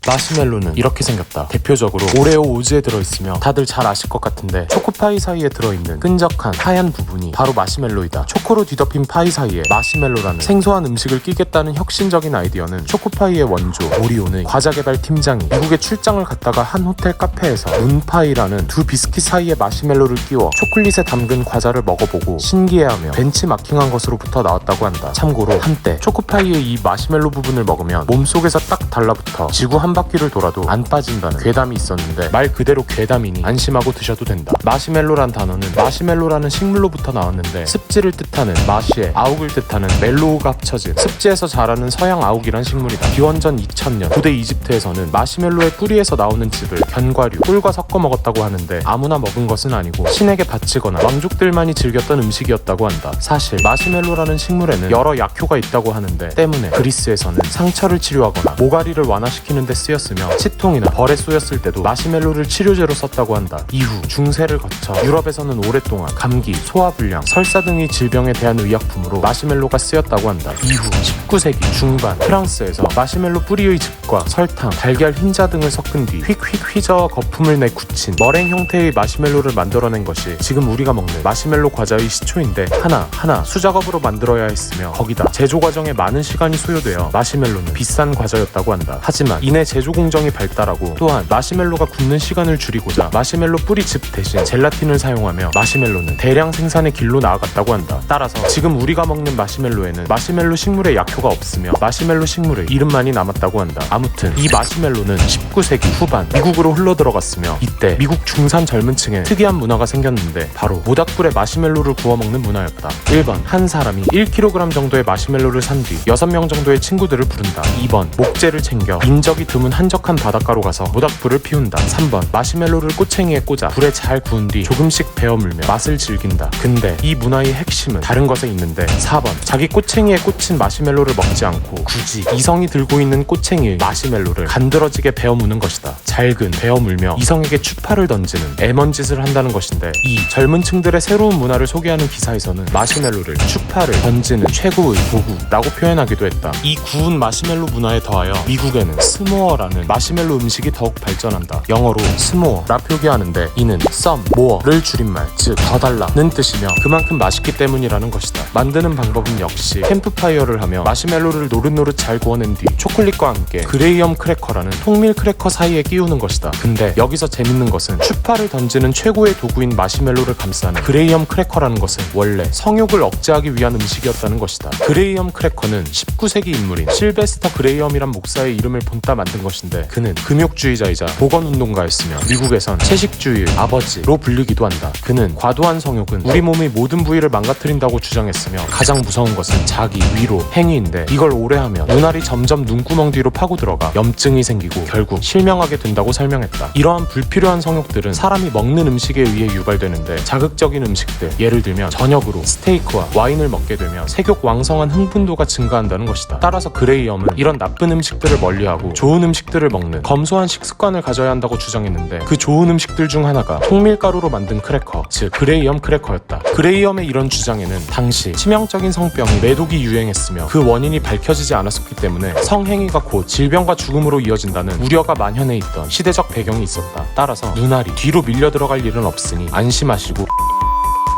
마시멜로는 이렇게 생겼다. 대표적으로 오레오 오즈에 들어있으며 다들 잘 아실 것 같은데 초코파이 사이에 들어있는 끈적한 하얀 부분이 바로 마시멜로이다. 초코로 뒤덮인 파이 사이에 마시멜로라는 생소한 음식을 끼겠다는 혁신적인 아이디어는 초코파이의 원조 오리온의 과자 개발 팀장이 미국에 출장을 갔다가 한 호텔 카페에서 문파이라는 두 비스킷 사이에 마시멜로를 끼워 초콜릿에 담근 과자를 먹어보고 신기해하며 벤치마킹한 것으로부터 나왔다고 한다. 참고로 한때 초코파이의 이 마시멜로 부분을 먹으면 몸속에서 딱 달라붙어 지구 한 바퀴를 돌아도 안 빠진다는 괴담이 있었는데 말 그대로 괴담이니 안심하고 드셔도 된다. 마시멜로란 단어는 마시멜로라는 식물로부터 나왔는데 습지를 뜻하는 마시에 아욱을 뜻하는 멜로우가 합쳐진 습지에서 자라는 서양 아욱이란 식물이다. 기원전 2000년 고대 이집트에서는 마시멜로의 뿌리에서 나오는 즙을 견과류, 꿀과 섞어 먹었다고 하는데 아무나 먹은 것은 아니고 신에게 바치거나 왕족들만이 즐겼던 음식이었다고 한다. 사실 마시멜로라는 식물에는 여러 약효가 있다고 하는데 때문에 그리스에서는 상처를 치료하거나 모가리를 완화시키는 데 쓰였으며 치통이나 벌에 쏘였을 때도 마시멜로를 치료제로 썼다고 한다. 이후 중세를 거쳐 유럽에서는 오랫동안 감기, 소화불량, 설사 등의 질병에 대한 의약품으로 마시멜로가 쓰였다고 한다. 이후 19세기 중반 프랑스에서 마시멜로 뿌리의 즙과 설탕, 달걀 흰자 등을 섞은 뒤 휙휙 휘저어 거품을 내 굳힌 머랭 형태의 마시멜로를 만들어낸 것이 지금 우리가 먹는 마시멜로 과자의 시초인데 하나하나 수작업으로 만들어야 했으며 거기다 제조 과정에 많은 시간이 소요되어 마시멜로는 비싼 과자였다고 한다. 하지만 이내 제조 공정이 발달하고 또한 마시멜로가 굽는 시간을 줄이고자 마시멜로 뿌리즙 대신 젤라틴을 사용하며 마시멜로는 대량 생산의 길로 나아갔다고 한다. 따라서 지금 우리가 먹는 마시멜로에는 마시멜로 식물의 약효가 없으며 마시멜로 식물의 이름만이 남았다고 한다. 아무튼 이 마시멜로는 19세기 후반 미국으로 흘러들어갔으며 이때 미국 중산 젊은 층에 특이한 문화가 생겼는데 바로 모닥불에 마시멜로를 구워 먹는 문화였다. 1번 한 사람이 1kg 정도의 마시멜로를 산 뒤 6명 정도의 친구들을 부른다. 2번 목재를 챙겨 인적이 드문 한적한 바닷가로 가서 모닥불을 피운다. 3번 마시멜로를 꼬챙이에 꽂아 불에 잘 구운 뒤 조금씩 베어 물며 맛을 즐긴다. 근데 이 문화의 핵심은 다른 것에 있는데 4번 자기 꼬챙이에 꽂힌 마시멜로를 먹지 않고 굳이 이성이 들고 있는 꼬챙이의 마시멜로를 간드러지게 베어 무는 것이다. 잘근 베어 물며 이성에게 추파를 던지는 애먼짓을 한다는 것인데 이 젊은 층들의 새로운 문화를 소개하는 기사에서는 마시멜로를 추파를 던지는 최고의 도구라고 표현하기도 했다. 이 구운 마시멜로 문화에 더하여 미국에는 스모어라는 마시멜로 음식이 더욱 발전한다. 영어로 스모어라 표기하는데 이는 some more를 줄임말, 즉 더 달라는 뜻이며 그만큼 맛있기 때문이라는 것이다. 만드는 방법은 역시 캠프파이어를 하며 마시멜로를 노릇노릇 잘 구워낸 뒤 초콜릿과 함께 그레이엄 크래커라는 통밀 크래커 사이에 끼우는 것이다. 근데 여기서 재밌는 것은 추파를 던지는 최고의 도구인 마시멜로를 감싸는 그레이엄 크래커라는 것은 원래 성욕을 억제하기 위한 음식이었다는 것이다. 그레이엄 크래커는 19세기 인물인 실베스터 그레이엄이란 목사의 이름을 본따 만든 것인데 그는 금욕주의자이자 보건운동가였으며 미국에선 채식주의의 아버지로 불리기도 한다. 그는 과도한 성욕은 우리 몸의 모든 부위를 망가뜨린다고 주장했으며 가장 무서운 것은 자기 위로 행위인데 이걸 오래 하면 눈알이 점점 눈구멍 뒤로 파고들어가 염증이 생기고 결국 실명하게 된다고 설명했다. 이러한 불필요한 성욕들은 사람이 먹는 음식에 의해 유발되는데 자극적인 음식들, 예를 들면 저녁으로 스테이크와 와인을 먹게 되면 색욕 왕성한 흥분도가 증가한다는 것이다. 따라서 그레이엄은 이런 나쁜 음식들을 멀리하고 좋은 음식들을 먹는 검소한 식습관을 가져야 한다고 주장했는데 그 좋은 음식들 중 하나가 통밀가루로 만든 크래커, 즉 그레이엄 크래커였다. 그레이엄의 이런 주장에는 당시 치명적인 성병이 매독이 유행했으며 그 원인이 밝혀지지 않았었기 때문에 성행위가 곧 질병과 죽음으로 이어진다는 우려가 만연해 있던 시대적 배경이 있었다. 따라서 눈알이 뒤로 밀려 들어갈 일은 없으니 안심하시고.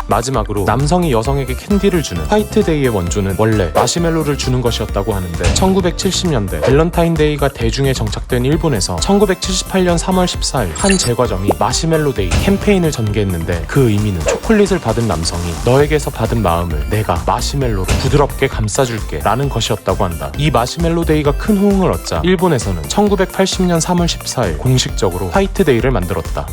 마지막으로 남성이 여성에게 캔디를 주는 화이트데이의 원조는 원래 마시멜로를 주는 것이었다고 하는데 1970년대 밸런타인데이가 대중에 정착된 일본에서 1978년 3월 14일 한 제과점이 마시멜로데이 캠페인을 전개했는데 그 의미는 초콜릿을 받은 남성이 너에게서 받은 마음을 내가 마시멜로로 부드럽게 감싸줄게 라는 것이었다고 한다. 이 마시멜로데이가 큰 호응을 얻자 일본에서는 1980년 3월 14일 공식적으로 화이트데이를 만들었다.